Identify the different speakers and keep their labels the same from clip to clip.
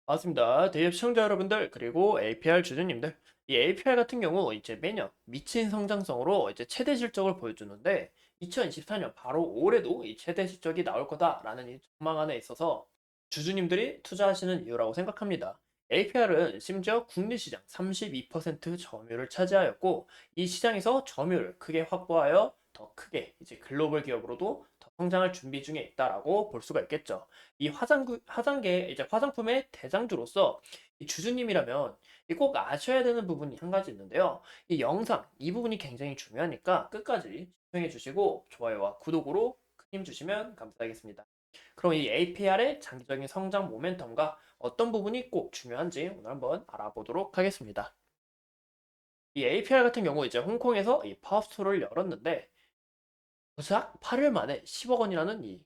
Speaker 1: 반갑습니다. 대입 시청자 여러분들, 그리고 APR 주주님들. 이 APR 같은 경우 이제 매년 미친 성장성으로 이제 최대 실적을 보여주는데 2024년 바로 올해도 이 최대 실적이 나올 거다라는 이 전망 안에 있어서 주주님들이 투자하시는 이유라고 생각합니다. APR은 심지어 국내 시장 32% 점유율을 차지하였고 이 시장에서 점유율을 크게 확보하여 더 크게 이제 글로벌 기업으로도 더 성장할 준비 중에 있다라고 볼 수가 있겠죠. 이 화장계 이제 화장품의 대장주로서 이 주주님이라면 이 꼭 아셔야 되는 부분이 한 가지 있는데요. 이 영상 이 부분이 굉장히 중요하니까 끝까지 시청해 주시고 좋아요와 구독으로 큰 힘 주시면 감사하겠습니다. 그럼 이 APR의 장기적인 성장 모멘텀과 어떤 부분이 꼭 중요한지 오늘 한번 알아보도록 하겠습니다. 이 APR 같은 경우 이제 홍콩에서 이 파업스토어를 열었는데 고작 8일 만에 10억 원이라는 이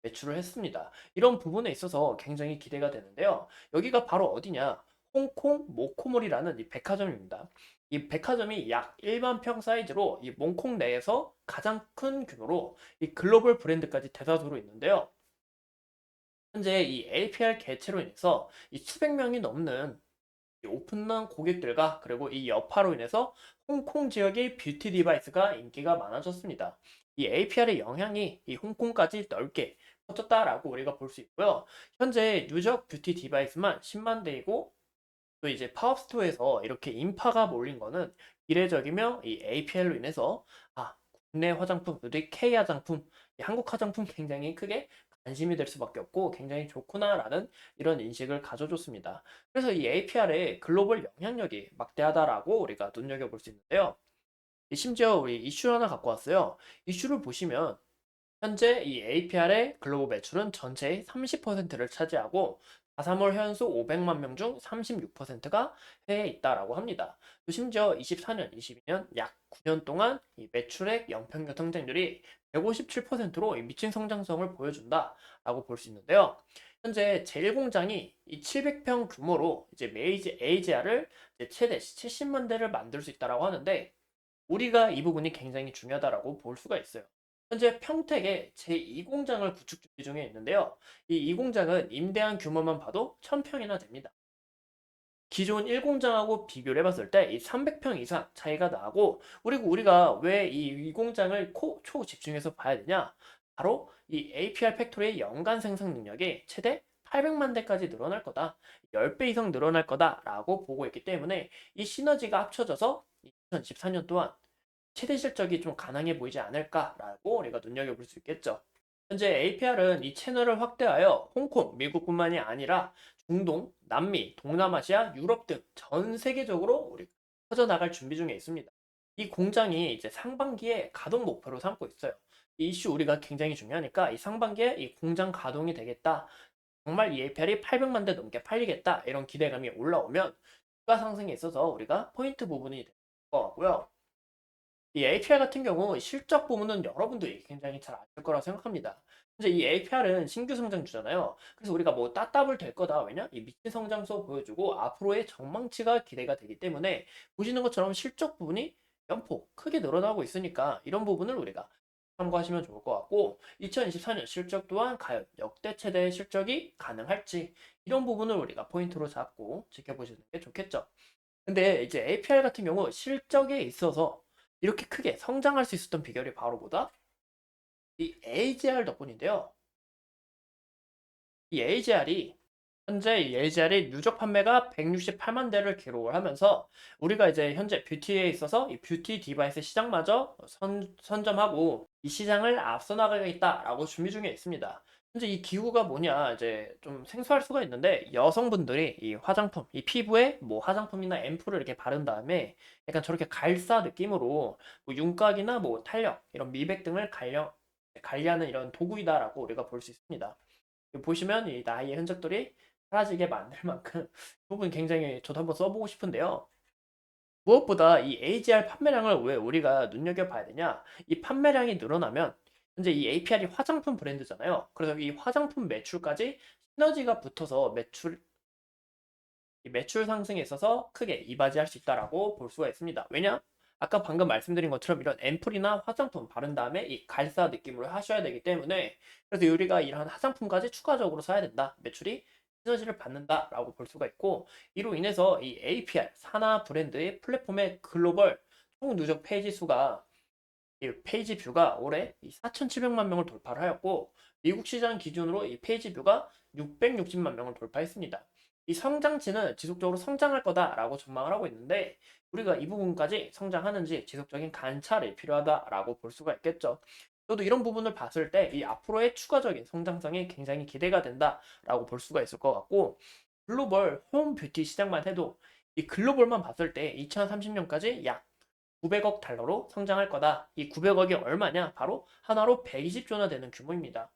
Speaker 1: 매출을 했습니다. 이런 부분에 있어서 굉장히 기대가 되는데요. 여기가 바로 어디냐? 홍콩 모코몰이라는 이 백화점입니다. 이 백화점이 약 1만 평 사이즈로 이 몽콩 내에서 가장 큰 규모로 이 글로벌 브랜드까지 대다수로 있는데요. 현재 이 APR 개최로 인해서 이 수백 명이 넘는 이 오픈런 고객들과 그리고 이 여파로 인해서 홍콩 지역의 뷰티 디바이스가 인기가 많아졌습니다. 이 APR의 영향이 이 홍콩까지 넓게 퍼졌다라고 우리가 볼 수 있고요. 현재 누적 뷰티 디바이스만 10만 대이고 또 이제 팝업스토어에서 이렇게 인파가 몰린 거는 이례적이며 이 APL로 인해서 국내 화장품, 우리 K 화장품, 이 한국 화장품 굉장히 크게 관심이 될 수밖에 없고 굉장히 좋구나라는 이런 인식을 가져줬습니다. 그래서 이 APR의 글로벌 영향력이 막대하다라고 우리가 눈여겨볼 수 있는데요. 심지어 우리 이슈 하나 갖고 왔어요. 이슈를 보시면 현재 이 APR의 글로벌 매출은 전체의 30%를 차지하고 4, 3월 현수 500만 명 중 36%가 해외에 있다라고 합니다. 또 심지어 24년, 22년 약 9년 동안 이 매출액 연평균 성장률이 157%로 미친 성장성을 보여준다라고 볼 수 있는데요. 현재 제1공장이 이 700평 규모로 이제 메이지 AGR을 최대 70만 대를 만들 수 있다라고 하는데 우리가 이 부분이 굉장히 중요하다라고 볼 수가 있어요. 현재 평택에 제2공장을 구축 준비 중에 있는데요. 이 2공장은 임대한 규모만 봐도 1000평이나 됩니다. 기존 1공장하고 비교를 해봤을 때 이 300평 이상 차이가 나고 그리고 우리가 왜 이 2공장을 초집중해서 봐야 되냐? 바로 이 APR 팩토리의 연간 생산 능력이 최대 800만 대까지 늘어날 거다. 10배 이상 늘어날 거다라고 보고 있기 때문에 이 시너지가 합쳐져서 2024년 동안 최대 실적이 좀 가능해 보이지 않을까라고 우리가 눈여겨볼 수 있겠죠. 현재 APR은 이 채널을 확대하여 홍콩, 미국뿐만이 아니라 중동, 남미, 동남아시아, 유럽 등 전 세계적으로 우리 퍼져나갈 준비 중에 있습니다. 이 공장이 이제 상반기에 가동 목표로 삼고 있어요. 이 이슈 우리가 굉장히 중요하니까 이 상반기에 이 공장 가동이 되겠다. 정말 이 APR이 800만 대 넘게 팔리겠다. 이런 기대감이 올라오면 주가 상승에 있어서 우리가 포인트 부분이 될 것 같고요. 이 APR 같은 경우 실적 부분은 여러분들이 굉장히 잘 아실 거라고 생각합니다. 이제 이 APR은 신규 성장주잖아요. 그래서 우리가 뭐 따따블 될 거다. 왜냐? 이 미친 성장소 보여주고 앞으로의 전망치가 기대가 되기 때문에 보시는 것처럼 실적 부분이 연폭 크게 늘어나고 있으니까 이런 부분을 우리가 참고하시면 좋을 것 같고 2024년 실적 또한 과연 역대 최대 실적이 가능할지 이런 부분을 우리가 포인트로 잡고 지켜보시는 게 좋겠죠. 근데 이제 APR 같은 경우 실적에 있어서 이렇게 크게 성장할 수 있었던 비결이 바로 뭐다? 이 AGR 덕분인데요. 이 AGR이 현재 이 AGR이 누적 판매가 168만 대를 기록을 하면서 우리가 이제 현재 뷰티에 있어서 이 뷰티 디바이스 시장마저 선점하고 이 시장을 앞서 나가겠다라고 준비 중에 있습니다. 현재 이 기구가 뭐냐 이제 좀 생소할 수가 있는데 여성분들이 이 화장품, 이 피부에 뭐 화장품이나 앰플을 이렇게 바른 다음에 약간 저렇게 갈사 느낌으로 뭐 윤곽이나 뭐 탄력 이런 미백 등을 관리하는 이런 도구이다라고 우리가 볼 수 있습니다. 보시면 이 나이의 흔적들이 사라지게 만들 만큼 이 부분 굉장히 저도 한번 써보고 싶은데요. 무엇보다 이 AGR 판매량을 왜 우리가 눈여겨봐야 되냐? 이 판매량이 늘어나면 현재 이 APR이 화장품 브랜드잖아요. 그래서 이 화장품 매출까지 시너지가 붙어서 이 매출 상승에 있어서 크게 이바지할 수 있다라고 볼 수가 있습니다. 왜냐? 아까 방금 말씀드린 것처럼 이런 앰플이나 화장품 바른 다음에 이 갈사 느낌으로 하셔야 되기 때문에 그래서 우리가 이런 화장품까지 추가적으로 사야 된다. 매출이 시너지를 받는다라고 볼 수가 있고, 이로 인해서 이 APR 산하 브랜드의 플랫폼의 글로벌 총 누적 페이지 수가 이 페이지 뷰가 올해 4,700만 명을 돌파를 하였고, 미국 시장 기준으로 이 페이지 뷰가 660만 명을 돌파했습니다. 이 성장치는 지속적으로 성장할 거다라고 전망을 하고 있는데, 우리가 이 부분까지 성장하는지 지속적인 관찰이 필요하다라고 볼 수가 있겠죠. 저도 이런 부분을 봤을 때 이 앞으로의 추가적인 성장성이 굉장히 기대가 된다라고 볼 수가 있을 것 같고, 글로벌 홈 뷰티 시장만 해도 이 글로벌만 봤을 때 2030년까지 약 900억 달러로 성장할 거다. 이 900억이 얼마냐? 바로 하나로 120조나 되는 규모입니다.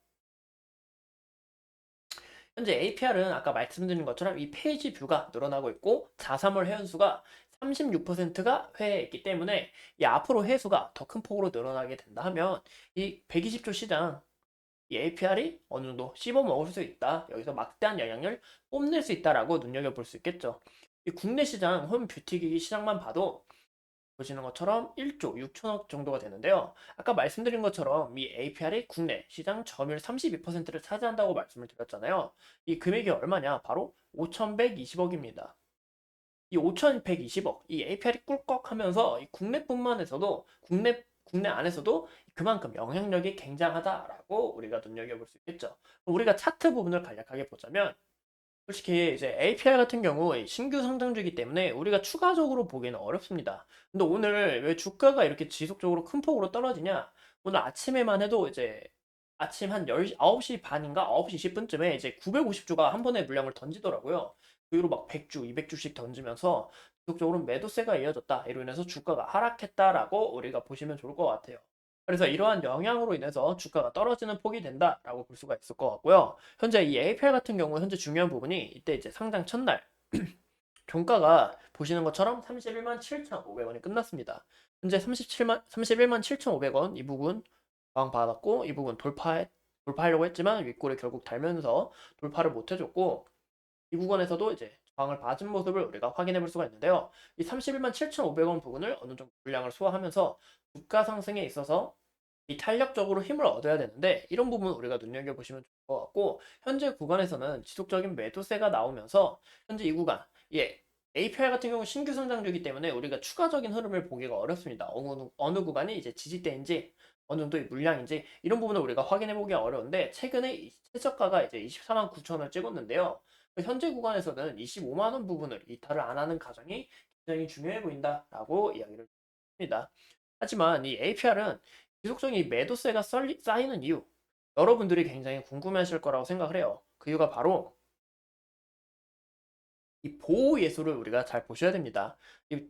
Speaker 1: 현재 APR은 아까 말씀드린 것처럼 이 페이지 뷰가 늘어나고 있고, 자사몰 회원수가 36%가 회해있기 때문에 이 앞으로 회수가 더 큰 폭으로 늘어나게 된다 하면 이 120조 시장 이 APR이 어느 정도 씹어 먹을 수 있다. 여기서 막대한 영향을 뽐낼 수 있다라고 눈여겨볼 수 있겠죠. 이 국내 시장 홈 뷰티기기 시장만 봐도 보시는 것처럼 1조 6천억 정도가 되는데요. 아까 말씀드린 것처럼 이 APR이 국내 시장 점유율 32%를 차지한다고 말씀을 드렸잖아요. 이 금액이 얼마냐? 바로 5,120억입니다. 이 5,120억, 이 APR이 꿀꺽하면서 이 국내뿐만에서도 국내 안에서도 그만큼 영향력이 굉장하다라고 우리가 눈여겨볼 수 있겠죠. 우리가 차트 부분을 간략하게 보자면, 솔직히 이제 APR 같은 경우 신규 상장주이기 때문에 우리가 추가적으로 보기는 어렵습니다. 근데 오늘 왜 주가가 이렇게 지속적으로 큰 폭으로 떨어지냐? 오늘 아침에만 해도 이제 아침 한 10시, 9시 반인가 9시 20분쯤에 이제 950주가 한 번에 물량을 던지더라고요. 그 이후로 막 100주, 200주씩 던지면서 지속적으로 매도세가 이어졌다. 이로 인해서 주가가 하락했다라고 우리가 보시면 좋을 것 같아요. 그래서 이러한 영향으로 인해서 주가가 떨어지는 폭이 된다라고 볼 수가 있을 것 같고요. 현재 이 APR 같은 경우 현재 중요한 부분이 이때 이제 상장 첫날 종가가 보시는 것처럼 31만 7,500원이 끝났습니다. 현재 31만 7,500원 이 부분 저항 받았고, 이 부분 돌파하려고 했지만 윗골에 결국 달면서 돌파를 못 해줬고, 이 구간에서도 이제 저항을 받은 모습을 우리가 확인해 볼 수가 있는데요. 이 31만 7,500원 부분을 어느 정도 물량을 소화하면서 주가 상승에 있어서 이 탄력적으로 힘을 얻어야 되는데, 이런 부분 우리가 눈여겨보시면 좋을 것 같고, 현재 구간에서는 지속적인 매도세가 나오면서 현재 이 구간, APR 같은 경우 신규 상장주이기 때문에 우리가 추가적인 흐름을 보기가 어렵습니다. 어느 구간이 이제 지지대인지 어느 정도의 물량인지 이런 부분을 우리가 확인해 보기가 어려운데, 최근에 이 최저가가 이제 24만 9천 원을 찍었는데요. 현재 구간에서는 25만 원 부분을 이탈을 안 하는 가정이 굉장히 중요해 보인다라고 이야기를 합니다. 하지만 이 APR은 지속적인 이 매도세가 쌓이는 이유, 여러분들이 굉장히 궁금해하실 거라고 생각을 해요. 그 이유가 바로 이 보호 예술을 우리가 잘 보셔야 됩니다.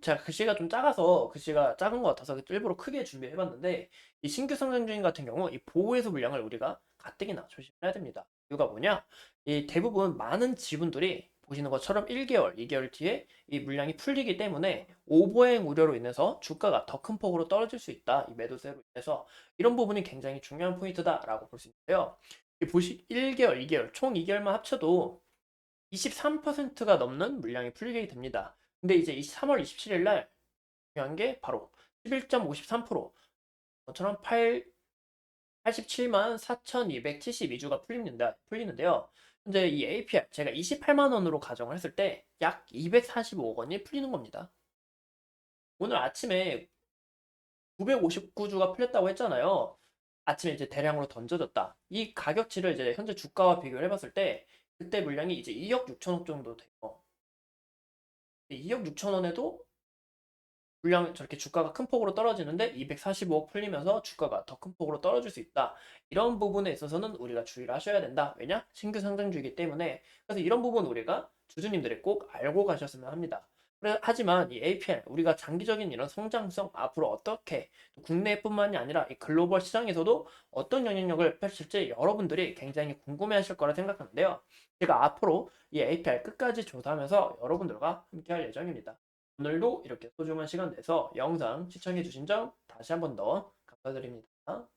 Speaker 1: 제가 글씨가 좀 작아서 글씨가 작은 것 같아서 일부러 크게 준비해봤는데, 이 신규 성장주인 같은 경우 이 보호 예술 물량을 우리가 가뜩이나 조심해야 됩니다. 이유가 뭐냐? 이 대부분 많은 지분들이 보시는 것처럼 1개월, 2개월 뒤에 이 물량이 풀리기 때문에 오버행 우려로 인해서 주가가 더 큰 폭으로 떨어질 수 있다. 이 매도세로 인해서 이런 부분이 굉장히 중요한 포인트다라고 볼 수 있는데요. 이 1개월, 2개월, 총 2개월만 합쳐도 23%가 넘는 물량이 풀리게 됩니다. 근데 이제 3월 27일 날 중요한 게 바로 11.53%, 저처럼 87만 4,272주가 풀리는데요. 현재 이 APR 제가 28만 원으로 가정을 했을 때 약 245억 원이 풀리는 겁니다. 오늘 아침에 959주가 풀렸다고 했잖아요. 아침에 이제 대량으로 던져졌다. 이 가격치를 이제 현재 주가와 비교를 해봤을 때 그때 물량이 이제 2억 6천억 정도 돼요. 2억 6천 원에도 물량 저렇게 주가가 큰 폭으로 떨어지는데 245억 풀리면서 주가가 더 큰 폭으로 떨어질 수 있다. 이런 부분에 있어서는 우리가 주의를 하셔야 된다. 왜냐? 신규 상장주이기 때문에. 그래서 이런 부분 우리가 주주님들이 꼭 알고 가셨으면 합니다. 하지만 이 APR 우리가 장기적인 이런 성장성 앞으로 어떻게 국내뿐만이 아니라 이 글로벌 시장에서도 어떤 영향력을 펼칠지 여러분들이 굉장히 궁금해하실 거라 생각하는데요. 제가 앞으로 이 APR 끝까지 조사하면서 여러분들과 함께할 예정입니다. 오늘도 이렇게 소중한 시간 내서 영상 시청해주신 점 다시 한 번 더 감사드립니다.